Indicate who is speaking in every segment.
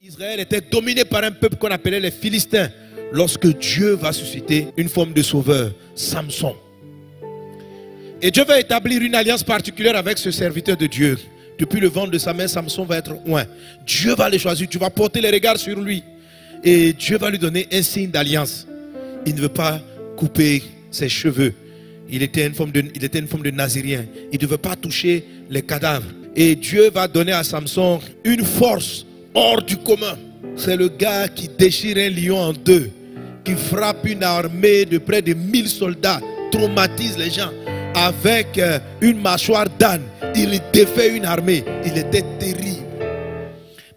Speaker 1: Israël était dominé par un peuple qu'on appelait les Philistins. Lorsque Dieu va susciter une forme de sauveur, Samson. Et Dieu va établir une alliance particulière avec ce serviteur de Dieu. Depuis le ventre de sa mère, Samson va être loin. Dieu va le choisir, tu vas porter les regards sur lui. Et Dieu va lui donner un signe d'alliance. Il ne veut pas couper ses cheveux. Il était une forme de nazirien. Il ne veut pas toucher les cadavres. Et Dieu va donner à Samson une force hors du commun. C'est le gars qui déchire un lion en deux, qui frappe une armée de près de 1000 soldats, traumatise les gens. Avec une mâchoire d'âne, il défait une armée. Il était terrible.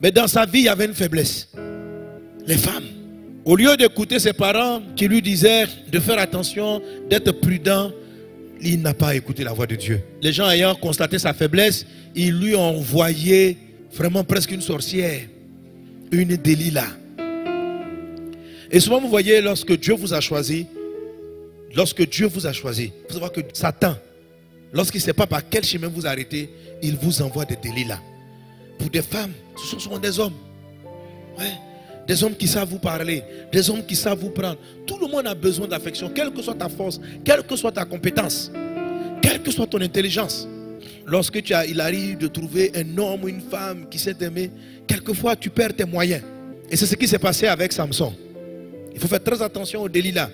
Speaker 1: Mais dans sa vie, il y avait une faiblesse. Les femmes. Au lieu d'écouter ses parents qui lui disaient de faire attention, d'être prudent, il n'a pas écouté la voix de Dieu. Les gens ayant constaté sa faiblesse, ils lui ont envoyé vraiment presque une sorcière, une Delilah. Et souvent vous voyez, lorsque Dieu vous a choisi, il faut savoir que Satan, lorsqu'il ne sait pas par quel chemin vous arrêtez, il vous envoie des Delilah. Pour des femmes, ce sont souvent des hommes. Ouais. Des hommes qui savent vous parler, des hommes qui savent vous prendre. Tout le monde a besoin d'affection, quelle que soit ta force, quelle que soit ta compétence, quelle que soit ton intelligence. Lorsque il arrive de trouver un homme ou une femme qui s'est aimé, quelquefois tu perds tes moyens. Et c'est ce qui s'est passé avec Samson. Il faut faire très attention aux Delilah.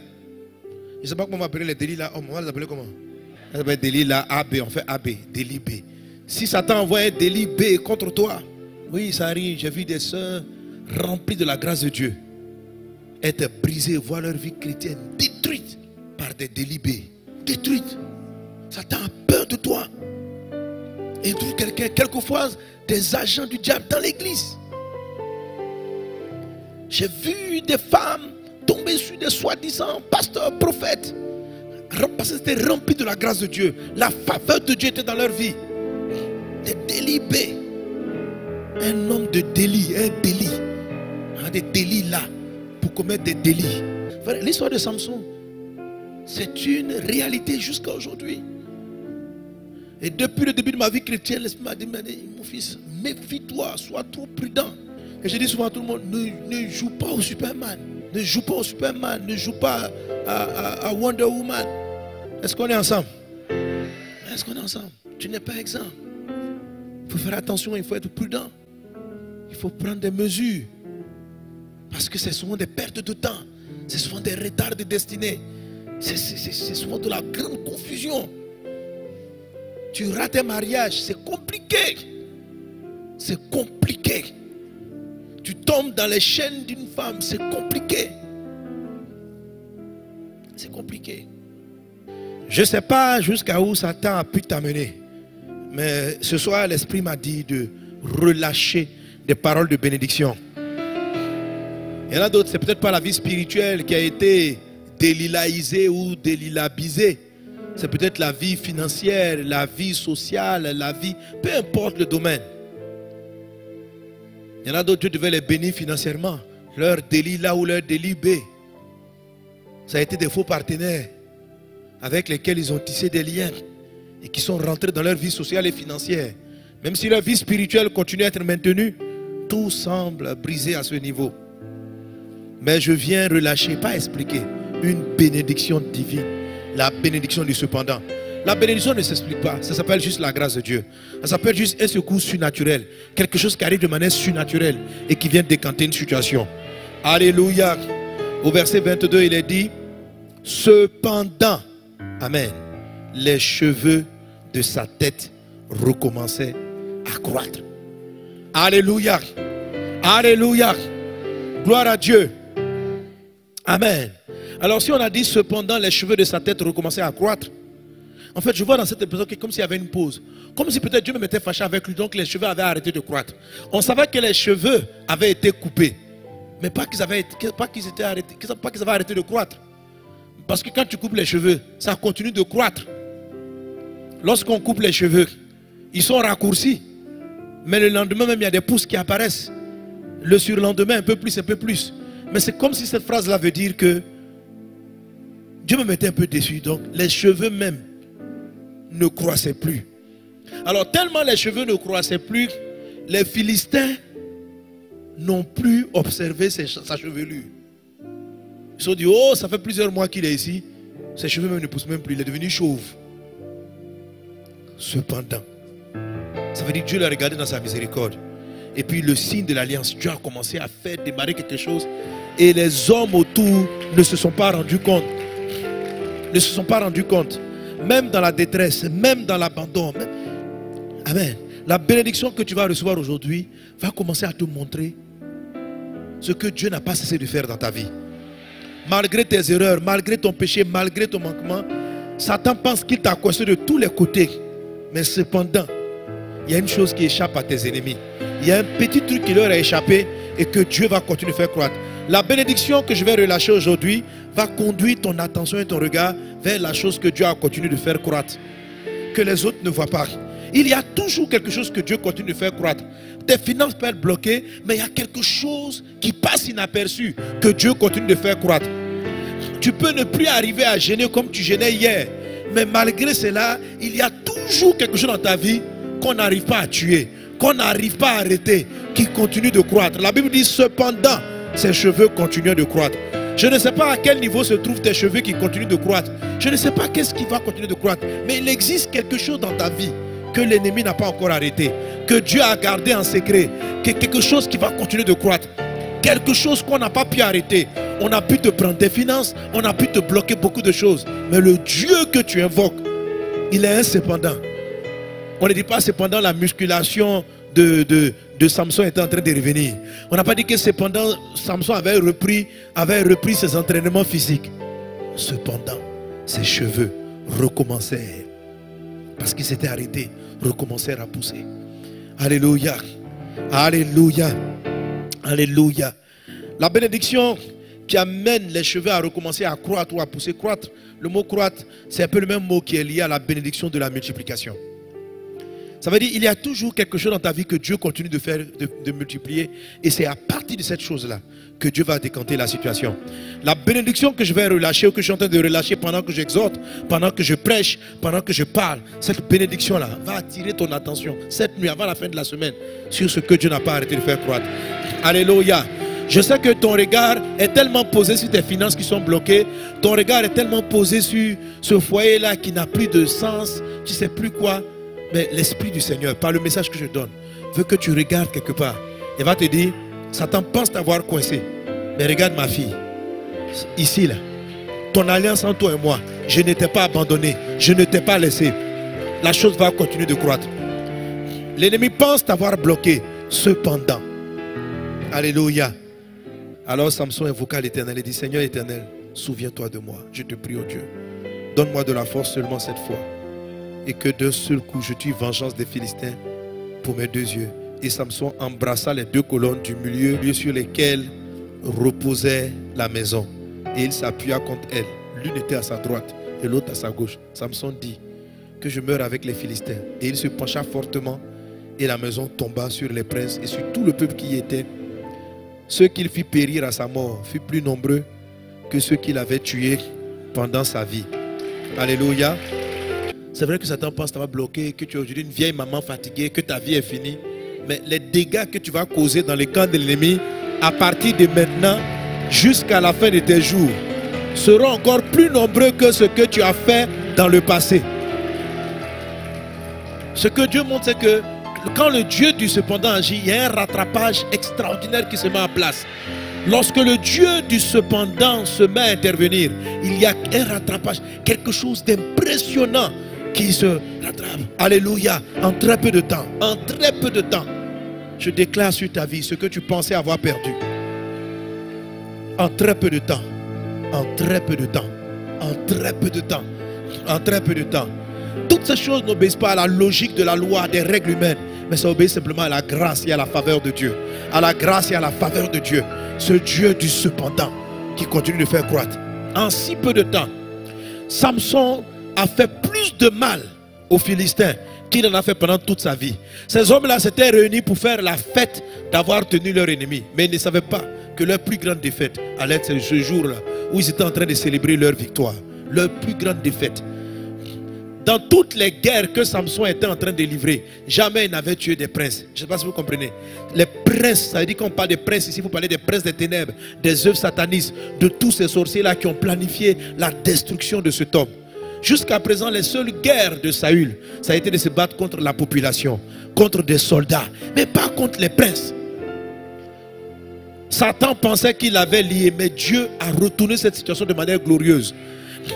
Speaker 1: Je ne sais pas comment on va appeler les Delilah. On va les appeler comment? On s'appelle Delilah AB, on fait AB, Deli B. Si Satan envoie un Deli B contre toi, oui, ça arrive. J'ai vu des sœurs remplies de la grâce de Dieu être brisées, voir leur vie chrétienne détruite par des Deli B. Détruite. Satan a peur de toi. Et il trouve quelquefois des agents du diable dans l'église. J'ai vu des femmes tomber sur des soi-disant pasteurs, prophètes, parce que c'était rempli de la grâce de Dieu. La faveur de Dieu était dans leur vie. Des délibés. Un homme de délit, un délit. Des délits là, pour commettre des délits. L'histoire de Samson, c'est une réalité jusqu'à aujourd'hui. Et depuis le début de ma vie chrétienne, l'Esprit m'a dit, mon fils, méfie-toi, sois trop prudent. Et je dis souvent à tout le monde, ne joue pas au Superman. Ne joue pas au Superman. Ne joue pas à Wonder Woman. Est-ce qu'on est ensemble? Est-ce qu'on est ensemble? Tu n'es pas exempt. Il faut faire attention, il faut être prudent. Il faut prendre des mesures. Parce que c'est souvent des pertes de temps. C'est souvent des retards de destinée. C'est souvent de la grande confusion. Tu rates un mariage, c'est compliqué. C'est compliqué. Tu tombes dans les chaînes d'une femme, c'est compliqué. C'est compliqué. Je ne sais pas jusqu'à où Satan a pu t'amener. Mais ce soir, l'Esprit m'a dit de relâcher des paroles de bénédiction. Il y en a d'autres, c'est peut-être pas la vie spirituelle qui a été délilaïsée ou délilabisée. C'est peut-être la vie financière, la vie sociale, la vie, peu importe le domaine. Il y en a d'autres, Dieu devait les bénir financièrement. Leur délit là ou leur délit B. Ça a été des faux partenaires avec lesquels ils ont tissé des liens et qui sont rentrés dans leur vie sociale et financière. Même si leur vie spirituelle continue à être maintenue, tout semble brisé à ce niveau. Mais je viens relâcher, pas expliquer, une bénédiction divine. La bénédiction du cependant. La bénédiction ne s'explique pas. Ça s'appelle juste la grâce de Dieu. Ça s'appelle juste un secours surnaturel. Quelque chose qui arrive de manière surnaturelle et qui vient décanter une situation. Alléluia. Au verset 22, il est dit, cependant, amen, les cheveux de sa tête recommençaient à croître. Alléluia. Alléluia. Gloire à Dieu. Amen. Alors si on a dit cependant les cheveux de sa tête recommençaient à croître, en fait je vois dans cette épisode comme s'il y avait une pause. Comme si peut-être Dieu me mettait fâché avec lui, donc les cheveux avaient arrêté de croître. On savait que les cheveux avaient été coupés, mais pas qu'ils avaient arrêté de croître. Parce que quand tu coupes les cheveux, ça continue de croître. Lorsqu'on coupe les cheveux, ils sont raccourcis. Mais le lendemain même, il y a des pousses qui apparaissent. Le surlendemain, un peu plus, un peu plus. Mais c'est comme si cette phrase-là veut dire que Dieu me mettait un peu déçu. Donc, les cheveux même ne croissaient plus. Alors, tellement les cheveux ne croissaient plus, les Philistins n'ont plus observé sa chevelure. Ils se sont dit, oh, ça fait plusieurs mois qu'il est ici. Ses cheveux même ne poussent même plus. Il est devenu chauve. Cependant, ça veut dire que Dieu l'a regardé dans sa miséricorde. Et puis le signe de l'alliance, Dieu a commencé à faire démarrer quelque chose. Et les hommes autour ne se sont pas rendus compte. Ne se sont pas rendus compte. Même dans la détresse, même dans l'abandon. Amen. La bénédiction que tu vas recevoir aujourd'hui va commencer à te montrer ce que Dieu n'a pas cessé de faire dans ta vie. Malgré tes erreurs, malgré ton péché, malgré ton manquement, Satan pense qu'il t'a coincé de tous les côtés. Mais cependant, il y a une chose qui échappe à tes ennemis. Il y a un petit truc qui leur a échappé et que Dieu va continuer de faire croître. La bénédiction que je vais relâcher aujourd'hui va conduire ton attention et ton regard vers la chose que Dieu a continué de faire croître. Que les autres ne voient pas. Il y a toujours quelque chose que Dieu continue de faire croître. Tes finances peuvent être bloquées, mais il y a quelque chose qui passe inaperçu que Dieu continue de faire croître. Tu peux ne plus arriver à gêner comme tu gênais hier, mais malgré cela, il y a toujours quelque chose dans ta vie qu'on n'arrive pas à tuer, qu'on n'arrive pas à arrêter, qui continue de croître. La Bible dit cependant, ses cheveux continuent de croître. Je ne sais pas à quel niveau se trouvent tes cheveux qui continuent de croître. Je ne sais pas qu'est-ce qui va continuer de croître, mais il existe quelque chose dans ta vie que l'ennemi n'a pas encore arrêté, que Dieu a gardé en secret, quelque chose qui va continuer de croître, quelque chose qu'on n'a pas pu arrêter. On a pu te prendre tes finances, on a pu te bloquer beaucoup de choses, mais le Dieu que tu invoques, il est un cependant. On ne dit pas cependant la musculation de Samson était en train de revenir. On n'a pas dit que cependant Samson avait repris ses entraînements physiques. Cependant, ses cheveux recommencèrent, parce qu'il s'était arrêté, recommencèrent à pousser. Alléluia. Alléluia. Alléluia. La bénédiction qui amène les cheveux à recommencer à croître ou à pousser. Croître, le mot croître, c'est un peu le même mot qui est lié à la bénédiction de la multiplication. Ça veut dire qu'il y a toujours quelque chose dans ta vie que Dieu continue de faire, de multiplier. Et c'est à partir de cette chose-là que Dieu va décanter la situation. La bénédiction que je vais relâcher ou que je suis en train de relâcher pendant que j'exhorte, pendant que je prêche, pendant que je parle, cette bénédiction-là va attirer ton attention cette nuit avant la fin de la semaine sur ce que Dieu n'a pas arrêté de faire croître. Alléluia. Je sais que ton regard est tellement posé sur tes finances qui sont bloquées. Ton regard est tellement posé sur ce foyer-là qui n'a plus de sens. Tu ne sais plus quoi. Mais l'Esprit du Seigneur, par le message que je donne, veut que tu regardes quelque part. Il va te dire, Satan pense t'avoir coincé. Mais regarde ma fille. Ici, là. Ton alliance entre toi et moi. Je ne t'ai pas abandonné. Je ne t'ai pas laissé. La chose va continuer de croître. L'ennemi pense t'avoir bloqué. Cependant. Alléluia. Alors Samson invoqua l'Éternel et dit, Seigneur Éternel, souviens-toi de moi. Je te prie, oh Dieu. Donne-moi de la force seulement cette fois. Et que d'un seul coup, je tue vengeance des Philistins pour mes deux yeux. Et Samson embrassa les deux colonnes du milieu sur lesquelles reposait la maison. Et il s'appuya contre elle. L'une était à sa droite et l'autre à sa gauche. Samson dit, que je meure avec les Philistins. Et il se pencha fortement et la maison tomba sur les princes et sur tout le peuple qui y était. Ceux qu'il fit périr à sa mort furent plus nombreux que ceux qu'il avait tués pendant sa vie. Alléluia. C'est vrai que Satan pense t'avoir bloqué, que tu es aujourd'hui une vieille maman fatiguée, que ta vie est finie. Mais les dégâts que tu vas causer dans les camps de l'ennemi, à partir de maintenant jusqu'à la fin de tes jours, seront encore plus nombreux que ce que tu as fait dans le passé. Ce que Dieu montre, c'est que quand le Dieu du cependant agit, il y a un rattrapage extraordinaire qui se met en place. Lorsque le Dieu du cependant se met à intervenir, il y a un rattrapage, quelque chose d'impressionnant qui se rattrape. Alléluia. En très peu de temps. En très peu de temps. Je déclare sur ta vie ce que tu pensais avoir perdu. En très peu de temps. En très peu de temps. En très peu de temps. En très peu de temps. Toutes ces choses n'obéissent pas à la logique de la loi, des règles humaines, mais ça obéit simplement à la grâce et à la faveur de Dieu. À la grâce et à la faveur de Dieu. Ce Dieu du cependant qui continue de faire croître. En si peu de temps, Samson a fait plus de mal aux Philistins qu'il en a fait pendant toute sa vie. Ces hommes-là s'étaient réunis pour faire la fête d'avoir tenu leur ennemi. Mais ils ne savaient pas que leur plus grande défaite allait être ce jour-là où ils étaient en train de célébrer leur victoire. Leur plus grande défaite. Dans toutes les guerres que Samson était en train de livrer, jamais il n'avait tué des princes. Je ne sais pas si vous comprenez. Les princes, ça veut dire qu'on parle des princes ici, vous parlez des princes des ténèbres, des œuvres satanistes, de tous ces sorciers-là qui ont planifié la destruction de cet homme. Jusqu'à présent, les seules guerres de Saül, ça a été de se battre contre la population, contre des soldats, mais pas contre les princes. Satan pensait qu'il avait lié, mais Dieu a retourné cette situation de manière glorieuse.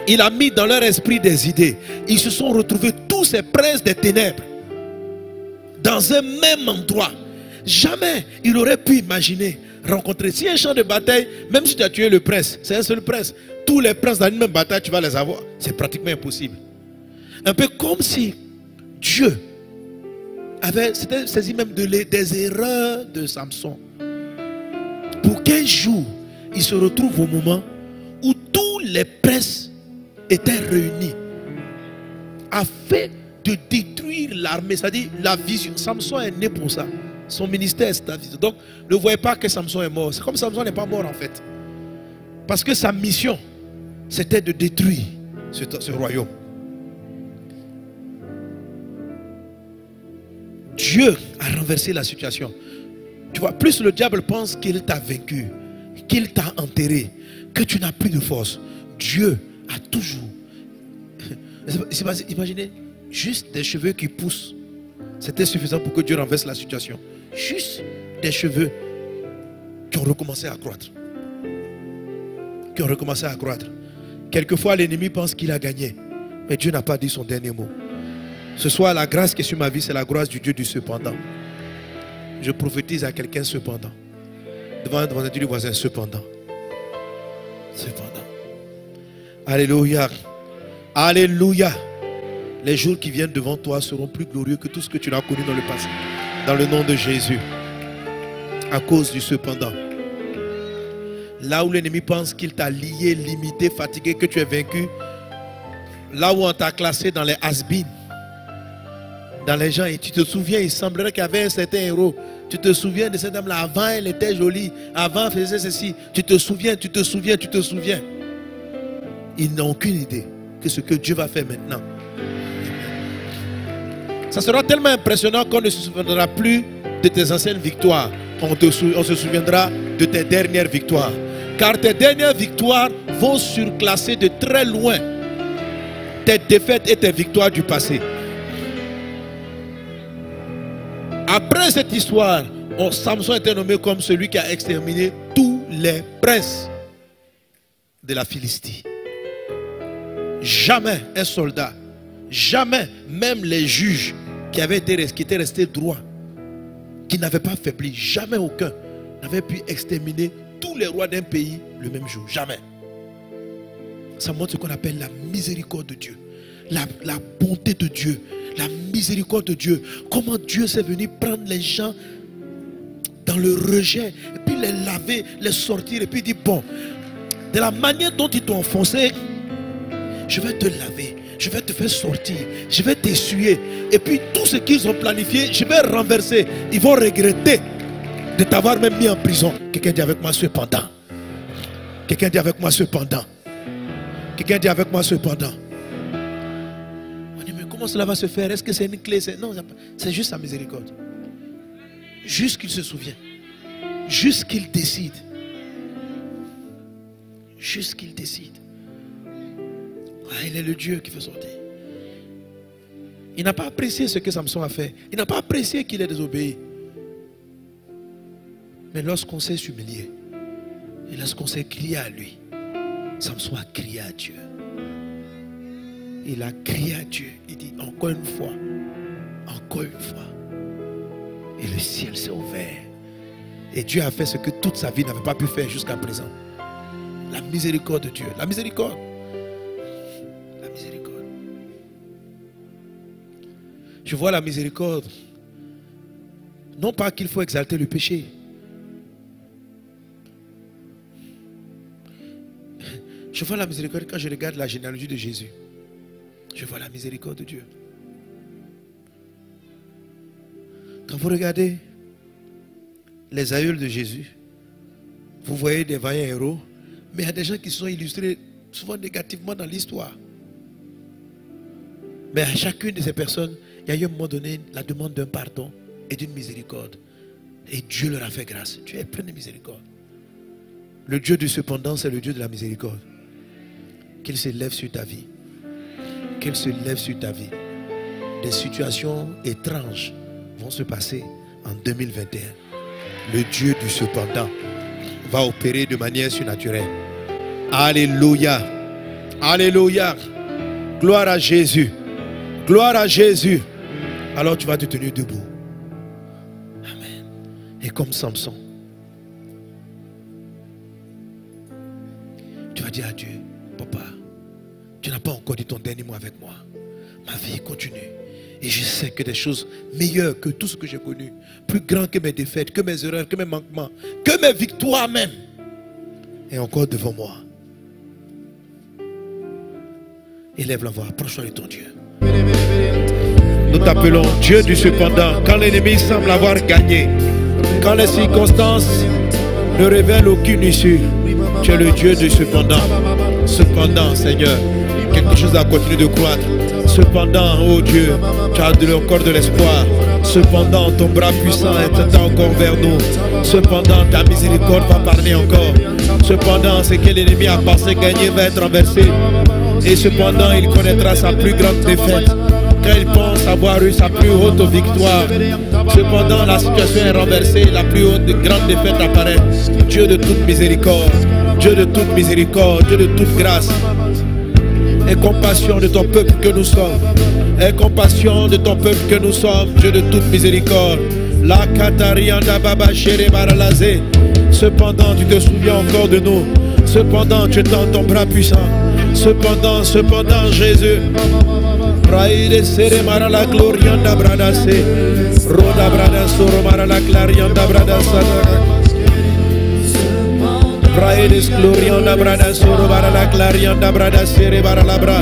Speaker 1: Il a mis dans leur esprit des idées. Ils se sont retrouvés tous ces princes des ténèbres dans un même endroit. Jamais il aurait pu imaginer rencontrer. Si un champ de bataille, même si tu as tué le prince, c'est un seul prince, tous les princes dans une même bataille, tu vas les avoir. C'est pratiquement impossible. Un peu comme si Dieu avait saisi même des erreurs de Samson. Pour qu'un jour, il se retrouve au moment où tous les princes étaient réunis afin de détruire l'armée. C'est-à-dire la vision. Samson est né pour ça. Son ministère, c'est ta vision. Donc, ne voyez pas que Samson est mort. C'est comme Samson n'est pas mort en fait. Parce que sa mission, c'était de détruire ce royaume. Dieu a renversé la situation. Tu vois, plus le diable pense qu'il t'a vaincu, qu'il t'a enterré, que tu n'as plus de force, Dieu a toujours... Imaginez, juste des cheveux qui poussent. C'était suffisant pour que Dieu renverse la situation. Juste des cheveux qui ont recommencé à croître. Qui ont recommencé à croître. Quelquefois, l'ennemi pense qu'il a gagné. Mais Dieu n'a pas dit son dernier mot. Ce soir, la grâce qui est sur ma vie, c'est la grâce du Dieu du cependant. Je prophétise à quelqu'un cependant. Devant le voisin, cependant. Cependant. Alléluia. Alléluia. Les jours qui viennent devant toi seront plus glorieux que tout ce que tu as connu dans le passé. Dans le nom de Jésus. À cause du cependant. Là où l'ennemi pense qu'il t'a lié, limité, fatigué, que tu es vaincu. Là où on t'a classé dans les has-been, dans les gens, et tu te souviens, il semblerait qu'il y avait un certain héros. Tu te souviens de cette dame-là. Avant, elle était jolie. Avant, elle faisait ceci. Tu te souviens, tu te souviens, tu te souviens. Ils n'ont aucune idée que ce que Dieu va faire maintenant. Ça sera tellement impressionnant qu'on ne se souviendra plus de tes anciennes victoires. On se souviendra de tes dernières victoires. Car tes dernières victoires vont surclasser de très loin tes défaites et tes victoires du passé. Après cette histoire, Samson était nommé comme celui qui a exterminé tous les princes de la Philistie. Jamais un soldat, jamais même les juges qui étaient restés droits, qui n'avaient pas faibli, jamais aucun n'avait pu exterminer tous les rois d'un pays le même jour. Jamais. Ça montre ce qu'on appelle la miséricorde de Dieu, la bonté de Dieu, la miséricorde de Dieu. Comment Dieu s'est venu prendre les gens dans le rejet et puis les laver, les sortir et puis dire bon, de la manière dont ils t'ont enfoncé, je vais te laver, je vais te faire sortir, je vais t'essuyer et puis tout ce qu'ils ont planifié, je vais renverser. Ils vont regretter de t'avoir même mis en prison. Quelqu'un dit avec moi cependant. Quelqu'un dit avec moi cependant. Quelqu'un dit avec moi cependant. On dit mais comment cela va se faire? Est-ce que c'est une clé? Non, c'est juste sa miséricorde. Juste qu'il se souvient. Juste qu'il décide. Juste qu'il décide. Ah, il est le Dieu qui fait sortir. Il n'a pas apprécié ce que Samson a fait. Il n'a pas apprécié qu'il ait désobéi. Mais lorsqu'on s'est humilié et lorsqu'on s'est crié à lui, Samson a crié à Dieu. Il a crié à Dieu. Il dit encore une fois. Encore une fois. Et le ciel s'est ouvert. Et Dieu a fait ce que toute sa vie n'avait pas pu faire jusqu'à présent. La miséricorde de Dieu. La miséricorde. La miséricorde. Je vois la miséricorde. Non pas qu'il faut exalter le péché. Je vois la miséricorde quand je regarde la généalogie de Jésus. Je vois la miséricorde de Dieu. Quand vous regardez les aïeuls de Jésus, vous voyez des vaillants héros, mais il y a des gens qui sont illustrés souvent négativement dans l'histoire. Mais à chacune de ces personnes, il y a eu à un moment donné la demande d'un pardon et d'une miséricorde. Et Dieu leur a fait grâce. Dieu est plein de miséricorde. Le Dieu du cependant, c'est le Dieu de la miséricorde. Qu'il se lève sur ta vie. Qu'il se lève sur ta vie. Des situations étranges vont se passer en 2021. Le Dieu du cependant va opérer de manière surnaturelle. Alléluia. Alléluia. Gloire à Jésus. Gloire à Jésus. Alors tu vas te tenir debout. Amen. Et comme Samson, tu vas dire à Dieu, papa, tu n'as pas encore dit ton dernier mot avec moi. Ma vie continue. Et je sais que des choses meilleures que tout ce que j'ai connu, plus grand que mes défaites, que mes erreurs, que mes manquements, que mes victoires même, est encore devant moi. Élève la voix, approche-toi de ton Dieu. Nous t'appelons Dieu du cependant. Quand l'ennemi semble avoir gagné, quand les circonstances ne révèlent aucune issue, tu es le Dieu du cependant. Cependant, Seigneur, quelque chose a continué de croître. Cependant, oh Dieu, tu as encore de l'espoir. Cependant, ton bras puissant est encore vers nous. Cependant, ta miséricorde va parler encore. Cependant, ce que l'ennemi a pensé gagner va être renversé. Et cependant, il connaîtra sa plus grande défaite. Quand il pense avoir eu sa plus haute victoire. Cependant, la situation est renversée. La plus haute grande défaite apparaît. Dieu de toute miséricorde. Dieu de toute miséricorde. Dieu de toute grâce. Aie compassion de ton peuple que nous sommes. Aie compassion de ton peuple que nous sommes. Dieu de toute miséricorde. La Katarianda Baba Chere Baralazé. Cependant, tu te souviens encore de nous. Cependant, tu tends ton bras puissant. Cependant, Jésus. Praide Sere Marala Glorianda Bradase. Roda Bradasoro Marala Clarianda Bradasana. Praedes glorianda brada soro barala clarianda brada sere barala bra.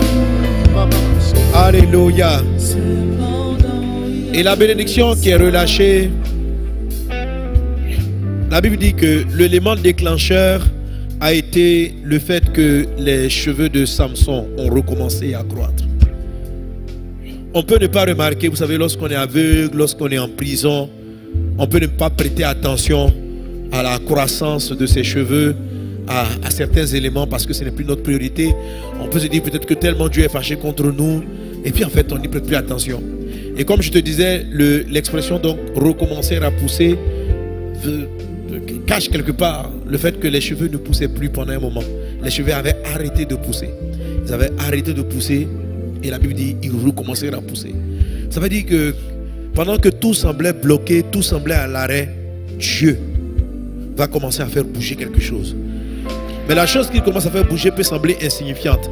Speaker 1: Alléluia. Et la bénédiction qui est relâchée, la Bible dit que l'élément déclencheur a été le fait que les cheveux de Samson ont recommencé à croître. On peut ne pas remarquer, vous savez, lorsqu'on est aveugle, lorsqu'on est en prison, on peut ne pas prêter attention à la croissance de ses cheveux, à certains éléments, parce que ce n'est plus notre priorité. On peut se dire peut-être que tellement Dieu est fâché contre nous, et puis en fait on n'y prête plus attention. Et comme je te disais, l'expression donc recommencer à pousser cache quelque part le fait que les cheveux ne poussaient plus pendant un moment. Les cheveux avaient arrêté de pousser. Ils avaient arrêté de pousser, et la Bible dit ils recommencèrent à pousser. Ça veut dire que pendant que tout semblait bloqué, tout semblait à l'arrêt, Dieu va commencer à faire bouger quelque chose. Mais la chose qu'il commence à faire bouger peut sembler insignifiante.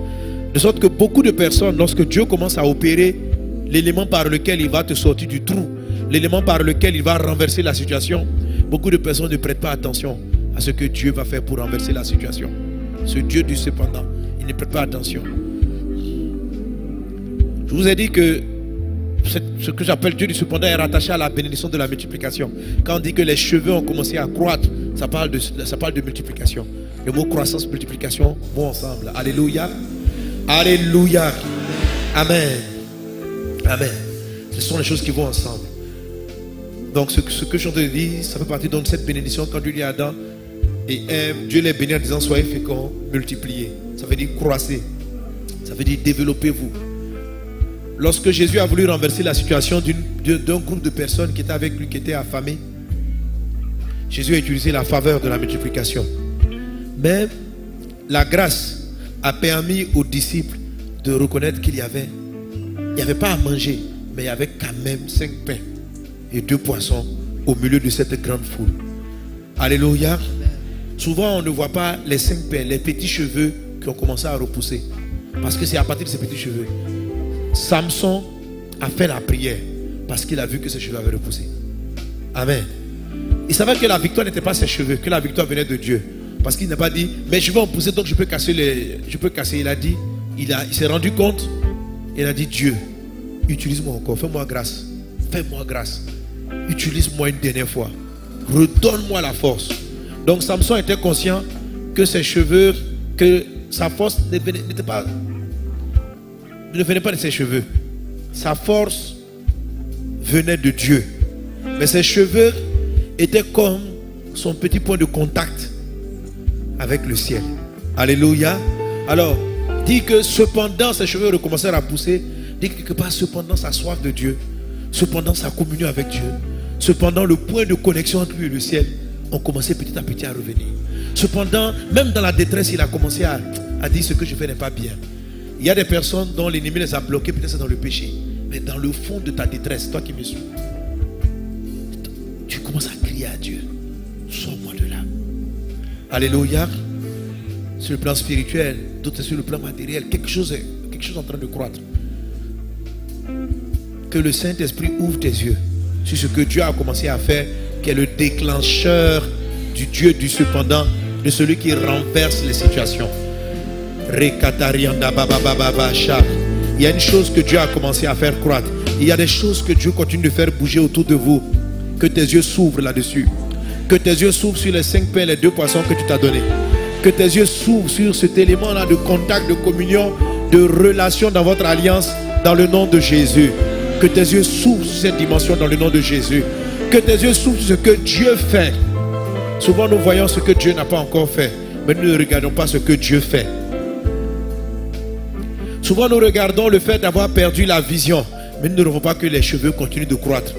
Speaker 1: De sorte que beaucoup de personnes, lorsque Dieu commence à opérer l'élément par lequel il va te sortir du trou, l'élément par lequel il va renverser la situation, beaucoup de personnes ne prêtent pas attention à ce que Dieu va faire pour renverser la situation. Ce Dieu du cependant, il ne prête pas attention. Je vous ai dit que ce que j'appelle Dieu du cependant est rattaché à la bénédiction de la multiplication. Quand on dit que les cheveux ont commencé à croître, ça parle de multiplication. Le mot croissance, multiplication vont ensemble. Alléluia. Alléluia. Amen. Amen. Ce sont les choses qui vont ensemble. Donc ce que je te dis, ça fait partie de cette bénédiction. Quand Dieu dit à Adam et Ève, Dieu les bénit en disant soyez féconds, multipliez. Ça veut dire croissez. Ça veut dire développez-vous. Lorsque Jésus a voulu renverser la situation d'un groupe de personnes qui étaient avec lui, qui étaient affamés, Jésus a utilisé la faveur de la multiplication. Mais la grâce a permis aux disciples de reconnaître qu'il n'y avait pas à manger, mais il y avait quand même 5 pains et 2 poissons au milieu de cette grande foule. Alléluia. Souvent on ne voit pas les 5 pains, les petits cheveux qui ont commencé à repousser. Parce que c'est à partir de ces petits cheveux. Samson a fait la prière parce qu'il a vu que ses cheveux avaient repoussé. Amen. Il savait que la victoire n'était pas ses cheveux, que la victoire venait de Dieu. Parce qu'il n'a pas dit, mais je vais en pousser donc je peux casser. Il a dit, il s'est rendu compte. Il a dit, Dieu, utilise-moi encore, fais-moi grâce. Fais-moi grâce. Utilise-moi une dernière fois. Redonne-moi la force. Donc Samson était conscient que ses cheveux, que sa force ne venait pas de ses cheveux. sa force venait de Dieu. Mais ses cheveux étaient comme son petit point de contact avec le ciel. Alléluia. Alors, dit que cependant ses cheveux recommencèrent à pousser. Dit que quelque part, cependant sa soif de Dieu, cependant sa communion avec Dieu, cependant le point de connexion entre lui et le ciel, ont commencé petit à petit à revenir. Cependant, même dans la détresse, il a commencé à dire ce que je fais n'est pas bien. Il y a des personnes dont l'ennemi les a bloqués, peut-être dans le péché. Mais dans le fond de ta détresse, toi qui me suis, tu commences à crier à Dieu. Sors-moi de là. Alléluia. Sur le plan spirituel, d'autres sur le plan matériel, quelque chose est en train de croître. Que le Saint-Esprit ouvre tes yeux sur ce que Dieu a commencé à faire, qui est le déclencheur du Dieu du cependant, de celui qui renverse les situations. Il y a une chose que Dieu a commencé à faire croître. Il y a des choses que Dieu continue de faire bouger autour de vous. Que tes yeux s'ouvrent là-dessus. Que tes yeux s'ouvrent sur les 5 pains et les 2 poissons que tu t'as donnés. Que tes yeux s'ouvrent sur cet élément-là de contact, de communion, de relation dans votre alliance, dans le nom de Jésus. Que tes yeux s'ouvrent sur cette dimension dans le nom de Jésus. Que tes yeux s'ouvrent sur ce que Dieu fait. Souvent nous voyons ce que Dieu n'a pas encore fait, mais nous ne regardons pas ce que Dieu fait. Souvent nous regardons le fait d'avoir perdu la vision, mais nous ne voyons pas que les cheveux continuent de croître.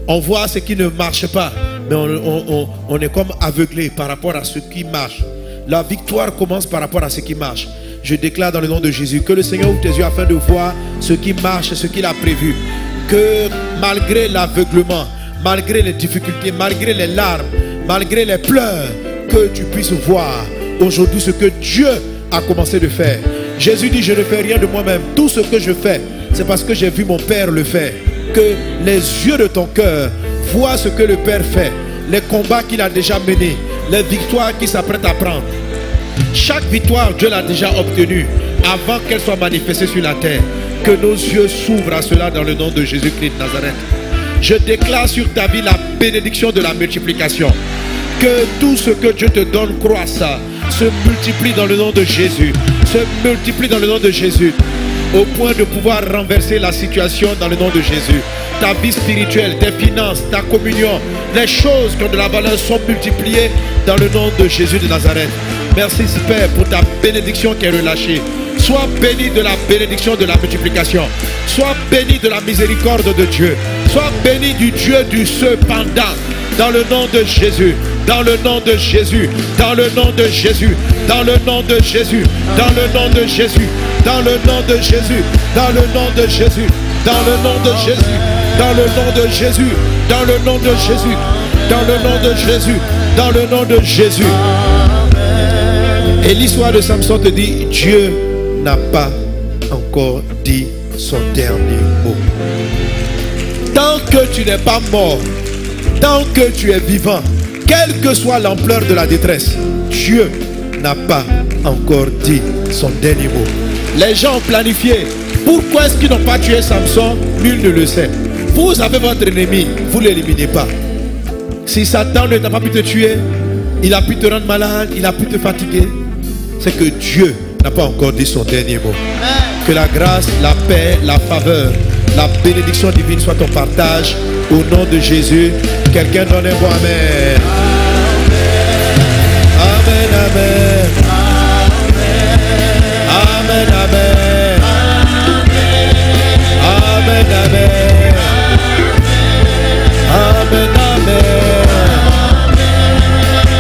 Speaker 1: On voit ce qui ne marche pas, mais on est comme aveuglé par rapport à ce qui marche. La victoire commence par rapport à ce qui marche. Je déclare dans le nom de Jésus que le Seigneur ouvre tes yeux afin de voir ce qui marche, ce qu'il a prévu. Que malgré l'aveuglement, malgré les difficultés, malgré les larmes, malgré les pleurs, que tu puisses voir aujourd'hui ce que Dieu a commencé de faire. Jésus dit, je ne fais rien de moi-même. Tout ce que je fais, c'est parce que j'ai vu mon Père le faire. Que les yeux de ton cœur voient ce que le Père fait, les combats qu'il a déjà menés, les victoires qu'il s'apprête à prendre. Chaque victoire, Dieu l'a déjà obtenue avant qu'elle soit manifestée sur la terre. Que nos yeux s'ouvrent à cela dans le nom de Jésus-Christ de Nazareth. Je déclare sur ta vie la bénédiction de la multiplication. Que tout ce que Dieu te donne croisse, se multiplie dans le nom de Jésus. Se multiplie dans le nom de Jésus. Au point de pouvoir renverser la situation dans le nom de Jésus. Ta vie spirituelle, tes finances, ta communion, les choses qui ont de la valeur sont multipliées dans le nom de Jésus de Nazareth. Merci Père pour ta bénédiction qui est relâchée. Sois béni de la bénédiction de la multiplication. Sois béni de la miséricorde de Dieu. Sois béni du Dieu du cependant. Dans le nom de Jésus. Dans le nom de Jésus. Dans le nom de Jésus. Dans le nom de Jésus. Dans le nom de Jésus. Dans le nom de Jésus. Dans le nom de Jésus. Dans le nom de Jésus. Dans le nom de Jésus. Dans le nom de Jésus. Dans le nom de Jésus. Dans le nom de Jésus. Et l'histoire de Samson te dit, Dieu n'a pas encore dit son dernier mot. Tant que tu n'es pas mort, tant que tu es vivant, quelle que soit l'ampleur de la détresse, Dieu n'a pas encore dit son dernier mot. Les gens ont planifié. Pourquoi est-ce qu'ils n'ont pas tué Samson? Nul ne le sait. Vous avez votre ennemi, vous ne l'éliminez pas. Si Satan ne t'a pas pu te tuer, il a pu te rendre malade, il a pu te fatiguer, c'est que Dieu n'a pas encore dit son dernier mot. Que la grâce, la paix, la faveur, la bénédiction divine soit ton partage. Au nom de Jésus, quelqu'un donne un mot amen. Amen, amen. Amen, amen. Amen, amen. Amen, amen.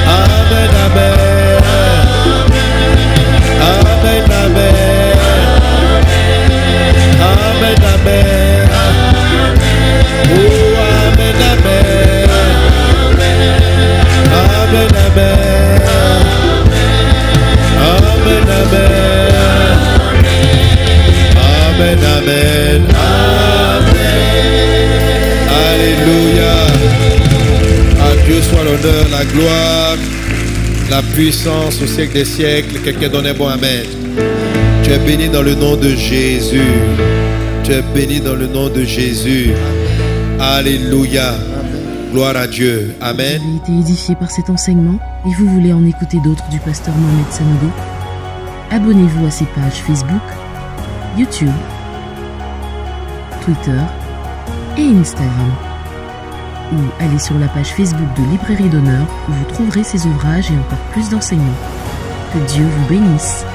Speaker 1: Amen, amen. Amen, amen. Amen, amen. Oh, amen, amen. Amen, amen. Amen, amen. Amen, amen. Alléluia. À Dieu soit l'honneur, la gloire, la puissance au siècle des siècles. Quelqu'un donne un bon amen. Tu es béni dans le nom de Jésus. Tu es béni dans le nom de Jésus. Alléluia. Gloire à Dieu. Amen.
Speaker 2: Vous avez été édifié par cet enseignement et vous voulez en écouter d'autres du pasteur Mohamed Sanodé? Abonnez-vous à ses pages Facebook, YouTube Twitter et Instagram. Ou allez sur la page Facebook de Librairie d'Honneur où vous trouverez ces ouvrages et encore plus d'enseignements. Que Dieu vous bénisse.